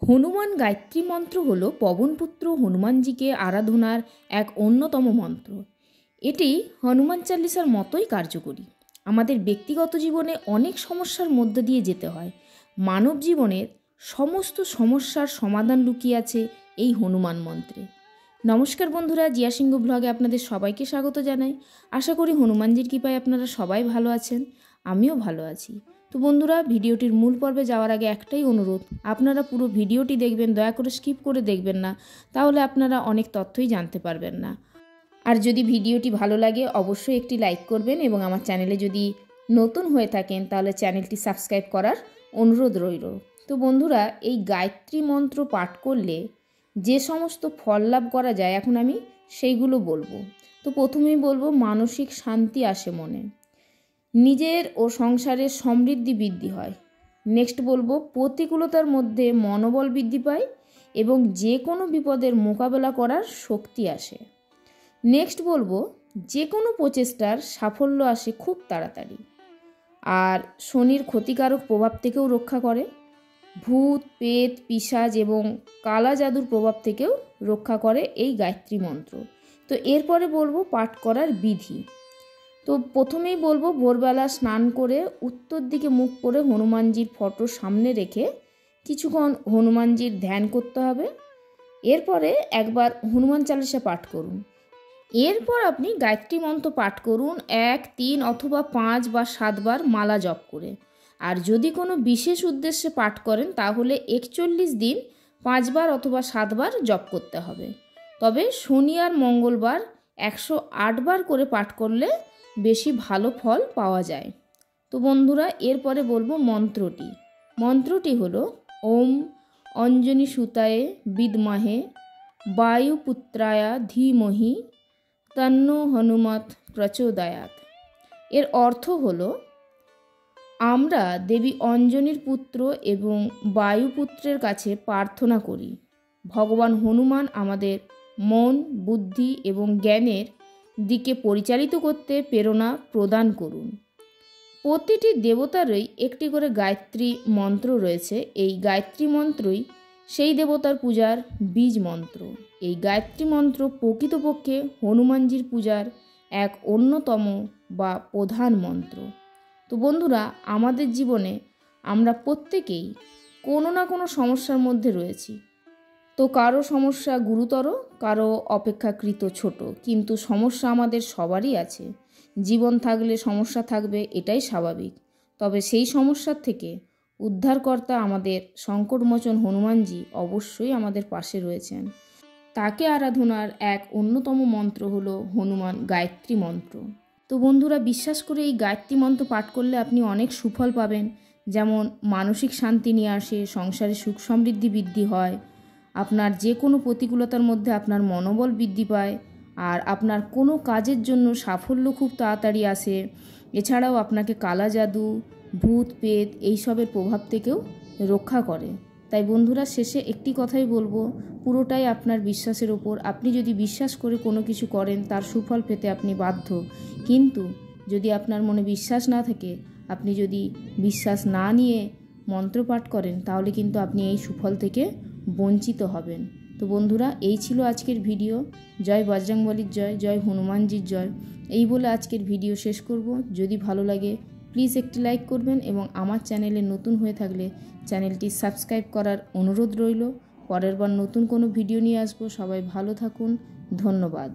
হনুমান গায়ত্রী মন্ত্র হল পবনপুত্র হনুমানজিকে আরাধনার এক অন্যতম মন্ত্র। এটি হনুমান চালিসার মতোই কার্যকরী। আমাদের ব্যক্তিগত জীবনে অনেক সমস্যার মধ্য দিয়ে যেতে হয়। মানব জীবনের সমস্ত সমস্যার সমাধান লুকিয়ে আছে এই হনুমান মন্ত্রে। নমস্কার বন্ধুরা, জিয়া সিংহ ব্লগে আপনাদের সবাইকে স্বাগত জানাই। আশা করি হনুমানজির কৃপায় আপনারা সবাই ভালো আছেন, আমিও ভালো আছি। তো বন্ধুরা, ভিডিওটির মূল পর্বে যাওয়ার আগে একটাই অনুরোধ, আপনারা পুরো ভিডিওটি দেখবেন, দয়া করে স্কিপ করে দেখবেন না, তাহলে আপনারা অনেক তথ্যই জানতে পারবেন না। আর যদি ভিডিওটি ভালো লাগে অবশ্যই একটি লাইক করবেন এবং আমার চ্যানেলে যদি নতুন হয়ে থাকেন তাহলে চ্যানেলটি সাবস্ক্রাইব করার অনুরোধ রইল। তো বন্ধুরা, এই গায়ত্রী মন্ত্র পাঠ করলে যে সমস্ত ফল লাভ করা যায় এখন আমি সেইগুলো বলবো। তো প্রথমেই বলবো মানসিক শান্তি আসে মনে, নিজের ও সংসারের সমৃদ্ধি বৃদ্ধি হয়। নেক্সট বলবো প্রতিকূলতার মধ্যে মনোবল বৃদ্ধি পায় এবং যে কোনো বিপদের মোকাবেলা করার শক্তি আসে। নেক্সট বলবো যে কোনো প্রচেষ্টার সাফল্য আসে খুব তাড়াতাড়ি। আর শনির ক্ষতিকারক প্রভাব থেকেও রক্ষা করে। ভূত, পেত, পিশাচ এবং কালা জাদুর প্রভাব থেকেও রক্ষা করে এই গায়ত্রী মন্ত্র। তো এরপরে বলবো পাঠ করার বিধি। তো প্রথমেই বলবো ভোরবেলা স্নান করে উত্তর দিকে মুখ করে হনুমানজির ফটো সামনে রেখে কিছুক্ষণ হনুমানজির ধ্যান করতে হবে। এরপরে একবার হনুমান চালিসা পাঠ করুন। এরপর আপনি গায়ত্রী মন্ত্র পাঠ করুন 1, 3 অথবা 5 বা 7 বার মালা জপ করে। আর যদি কোনো বিশেষ উদ্দেশ্যে পাঠ করেন তাহলে 41 দিন 5 বার অথবা 7 বার জপ করতে হবে। তবে শনি আর মঙ্গলবার 108 বার করে পাঠ করলে বেশি ভালো ফল পাওয়া যায়। তো বন্ধুরা, এরপরে বলবো মন্ত্রটি হলো ওম অঞ্জনী সুতায়ে বিদ্মহে বায়ুপুত্রায়া ধীমহি তন্নো হনুমত প্রচোদয়াৎ। এর অর্থ হলো আমরা দেবী অঞ্জনীর পুত্র এবং বায়ুপুত্রের কাছে প্রার্থনা করি, ভগবান হনুমান আমাদের মন, বুদ্ধি এবং জ্ঞানের দিকে পরিচালিত করতে প্রেরণা প্রদান করুন। প্রতিটি দেবতারই একটি করে গায়ত্রী মন্ত্র রয়েছে। এই গায়ত্রী মন্ত্রই সেই দেবতার পূজার বীজ মন্ত্র। এই গায়ত্রী মন্ত্র প্রকৃতপক্ষে হনুমানজির পূজার এক অন্যতম বা প্রধান মন্ত্র। তো বন্ধুরা, আমাদের জীবনে আমরা প্রত্যেকেই কোনো না কোনো সমস্যার মধ্যে রয়েছি। তো কারো সমস্যা গুরুতর, কারো অপেক্ষাকৃত ছোট, কিন্তু সমস্যা আমাদের সবারই আছে। জীবন থাকলে সমস্যা থাকবে, এটাই স্বাভাবিক। তবে সেই সমস্যার থেকে উদ্ধারকর্তা আমাদের সংকটমোচন হনুমানজি অবশ্যই আমাদের পাশে রয়েছেন। তাকে আরাধনার এক অন্যতম মন্ত্র হলো হনুমান গায়ত্রী মন্ত্র। তো বন্ধুরা, বিশ্বাস করে এই গায়ত্রী মন্ত্র পাঠ করলে আপনি অনেক সুফল পাবেন। যেমন মানসিক শান্তি নিয়ে আসে, সংসারে সুখ সমৃদ্ধি বৃদ্ধি হয়, আপনার যে কোনো প্রতিকূলতার মধ্যে আপনার মনোবল বৃদ্ধি পায়, আর আপনার কোনো কাজের জন্য সাফল্য খুব তাড়াতাড়ি আসে। এছাড়াও আপনাকে কালা জাদু, ভূত, পেত এইসবের প্রভাব থেকেও রক্ষা করে। তাই বন্ধুরা, শেষে একটি কথাই বলবো, পুরোটাই আপনার বিশ্বাসের ওপর। আপনি যদি বিশ্বাস করে কোনো কিছু করেন তার সুফল পেতে আপনি বাধ্য। কিন্তু যদি আপনার মনে বিশ্বাস না থাকে, আপনি যদি বিশ্বাস না নিয়ে মন্ত্র পাঠ করেন, তাহলে কিন্তু আপনি এই সুফল থেকে বঞ্চিত হবেন। তো বন্ধুরা, এই ছিল আজকের ভিডিও। জয় বজরংবলীর জয়, জয় হনুমানজির জয়। এই বলে আজকের ভিডিও শেষ করব। যদি ভালো লাগে প্লিজ একটি লাইক করবেন এবং আমার চ্যানেলে নতুন হয়ে থাকলে চ্যানেলটি সাবস্ক্রাইব করার অনুরোধ রইল। পরের বার নতুন কোনো ভিডিও নিয়ে আসবো। সবাই ভালো থাকুন, ধন্যবাদ।